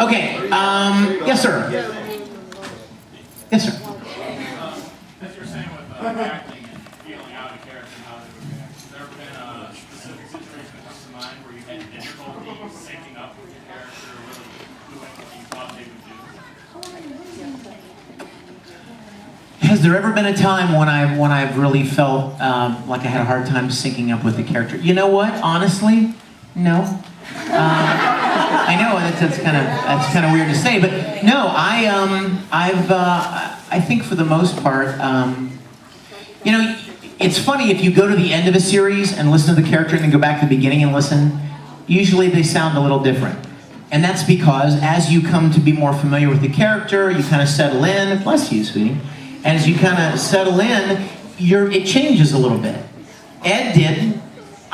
Okay, yes, sir. Yes, sir. As you're saying with acting and feeling out a character and how they would react, has there ever been a specific situation that comes to mind where you had difficulty syncing up with your character or really doing what you thought they would do? Has there ever been a time when I've really felt like I had a hard time syncing up with the character? You know what? Honestly, no. I know that's kind of weird to say, but no. I think for the most part, you know, it's funny if you go to the end of a series and listen to the character and then go back to the beginning and listen. Usually they sound a little different, and that's because as you come to be more familiar with the character, you kind of settle in. Bless you, sweetie. As you kind of settle in, it changes a little bit. Ed did.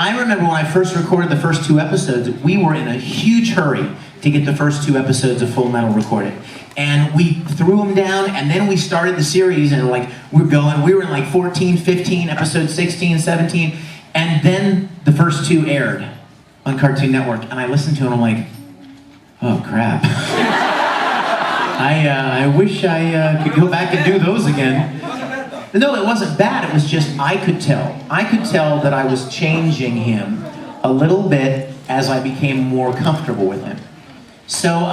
I remember when I first recorded the first 2 episodes, we were in a huge hurry to get the first 2 episodes of Full Metal recorded. And we threw them down, and then we started the series, and like, we were in like 14, 15, episode 16, 17, and then the first 2 aired on Cartoon Network, and I listened to them, I'm like, oh crap. I wish I could go back and do those again. No, it wasn't bad. It was just I could tell that I was changing him a little bit as I became more comfortable with him. So,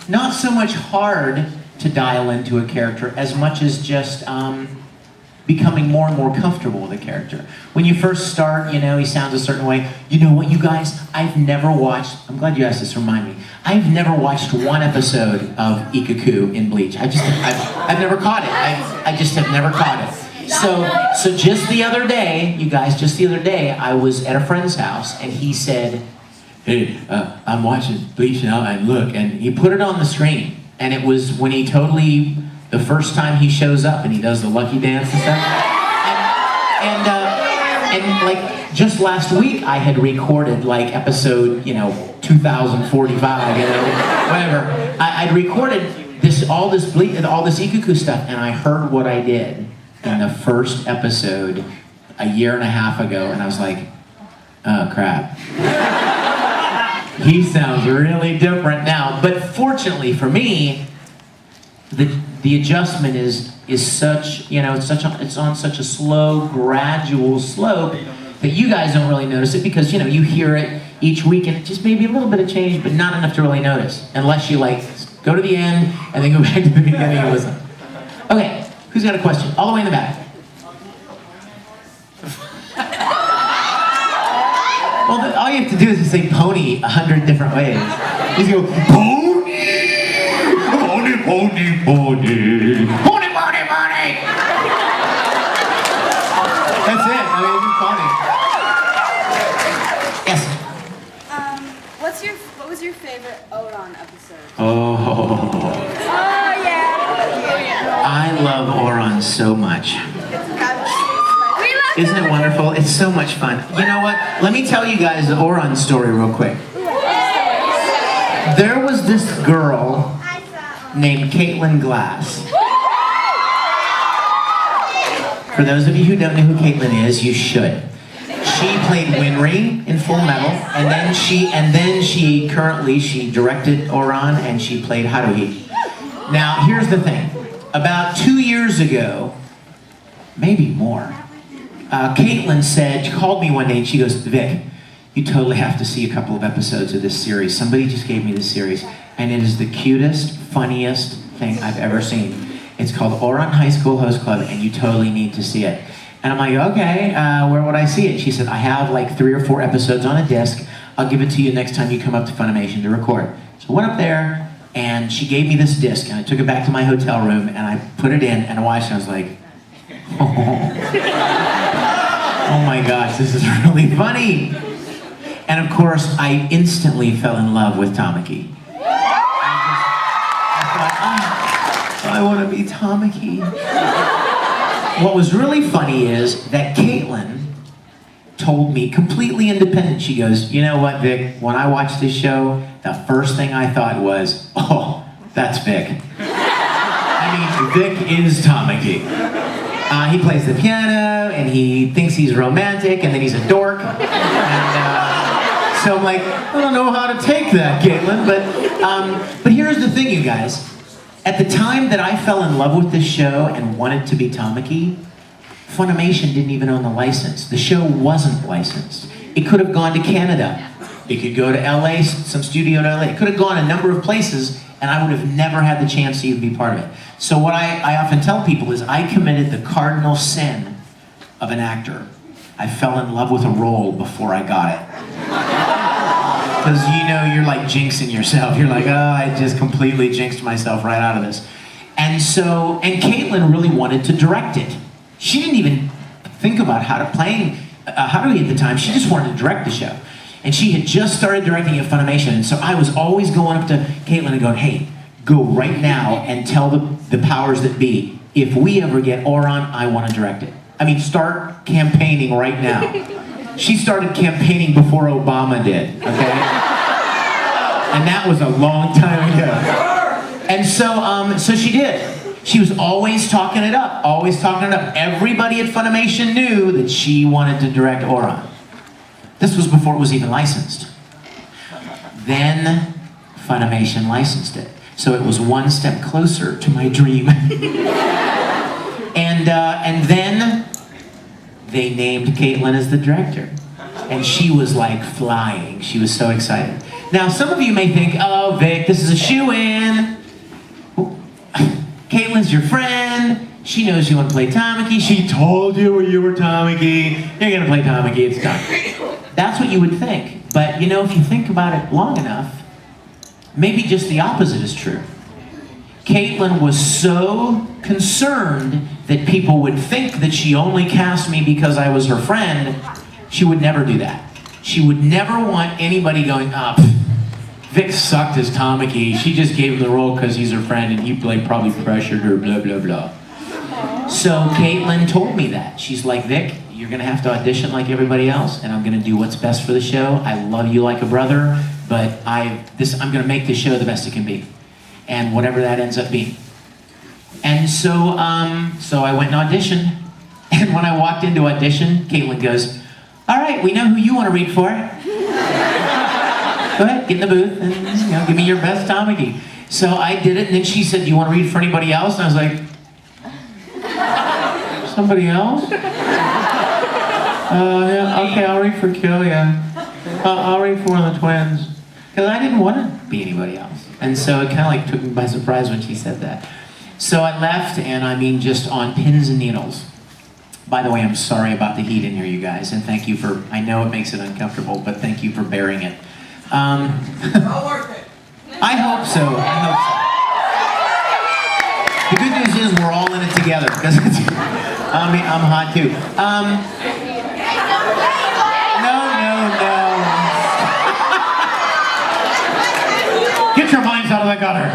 not so much hard to dial into a character as much as just becoming more and more comfortable with a character. When you first start, you know, he sounds a certain way. You know what, you guys? I've never watched, I'm glad you asked this, remind me. I've never watched 1 episode of Ikaku in Bleach. I've never caught it. I just have never caught it. So just the other day, you guys, just the other day, I was at a friend's house and he said, hey, I'm watching Bleach now, and look, and he put it on the screen. And it was when he the first time he shows up and he does the lucky dance and stuff. And like, just last week I had recorded like episode, 2045, whatever. I'd recorded all this Ikaku stuff, and I heard what I did in the first episode a year and a half ago, and I was like, oh crap. He sounds really different now. But fortunately for me, the adjustment is such, it's on such a slow, gradual slope that you guys don't really notice it because, you hear it each week and it just maybe a little bit of change, but not enough to really notice. Unless you go to the end and then go back to the beginning and listen. Okay, who's got a question? All the way in the back. Well, all you have to do is just say pony 100 different ways. Just go, pony, pony, pony, pony, pony, pony, pony. That's it. I mean, it's funny. Yes. What was your favorite Tora-Con episode? Oh. Yeah. I love Tora-Con so much. Isn't it wonderful? It's so much fun. You know what? Let me tell you guys the Tora-Con story real quick. There was this girl named Caitlin Glass. For those of you who don't know who Caitlin is, you should. She played Winry in Full Metal, and then she currently directed Tora-Con and she played Haruhi. Now, here's the thing. About 2 years ago, maybe more, Caitlin called me one day and she goes, Vic, you totally have to see a couple of episodes of this series. Somebody just gave me this series, and it is the cutest, funniest thing I've ever seen. It's called Tora-Con High School Host Club, and you totally need to see it. And I'm like, okay, where would I see it? She said, I have like 3 or 4 episodes on a disc. I'll give it to you next time you come up to Funimation to record. So I went up there, and she gave me this disc, and I took it back to my hotel room, and I put it in, and I watched it, and I was like, oh my gosh, this is really funny. And of course, I instantly fell in love with Tamaki. I thought, I want to be Tamaki. What was really funny is that Caitlin told me, completely independent, she goes, you know what, Vic, when I watched this show, the first thing I thought was, oh, that's Vic. I mean, Vic is Tamaki. He plays the piano, and he thinks he's romantic, and then he's a dork. And, so So I'm like, I don't know how to take that, Caitlin. But here's the thing, you guys. At the time that I fell in love with this show and wanted to be Tamaki, Funimation didn't even own the license. The show wasn't licensed. It could have gone to Canada. It could go to LA, some studio in LA. It could have gone a number of places, and I would have never had the chance to even be part of it. So what I often tell people is I committed the cardinal sin of an actor. I fell in love with a role before I got it. Because you're like jinxing yourself. You're like, oh, I just completely jinxed myself right out of this. And Caitlin really wanted to direct it. She didn't even think about how to at the time. She just wanted to direct the show. And she had just started directing at Funimation. And so I was always going up to Caitlin and going, hey, go right now and tell the powers that be, if we ever get Tora-Con, I want to direct it. I mean, start campaigning right now. She started campaigning before Obama did, okay? And that was a long time ago. And so she did. She was always talking it up, always talking it up. Everybody at Funimation knew that she wanted to direct Tora-Con. This was before it was even licensed. Then Funimation licensed it. So it was one step closer to my dream. And then they named Caitlin as the director. And she was like flying. She was so excited. Now, some of you may think, oh, Vic, this is a shoo-in. Caitlin's your friend. She knows you want to play Tamaki. She told you you were Tamaki. You're going to play Tamaki. It's done. That's what you would think. But, if you think about it long enough, maybe just the opposite is true. Caitlin was so concerned that people would think that she only cast me because I was her friend. She would never do that. She would never want anybody going, Vic sucked as Tamaki. She just gave him the role because he's her friend and he probably pressured her, blah, blah, blah. So Caitlin told me that. She's like, Vic, you're going to have to audition like everybody else, and I'm going to do what's best for the show. I love you like a brother, but I'm going to make this show the best it can be. And whatever that ends up being. And so I went and auditioned. And when I walked into audition, Caitlin goes, all right, we know who you want to read for. Go ahead, get in the booth and give me your best Tamaki. So I did it, and then she said, do you want to read for anybody else? And I was like, somebody else? Yeah, okay, I'll read for Kill, yeah. I'll read for one of the twins. Because I didn't want to be anybody else. And so it kind of took me by surprise when she said that. So I left, and just on pins and needles. By the way, I'm sorry about the heat in here, you guys, and thank you for, I know it makes it uncomfortable, but thank you for bearing it. All worth it. I hope so. The good news is we're all in it together, because I'm hot too. No. Get your minds out of the gutter.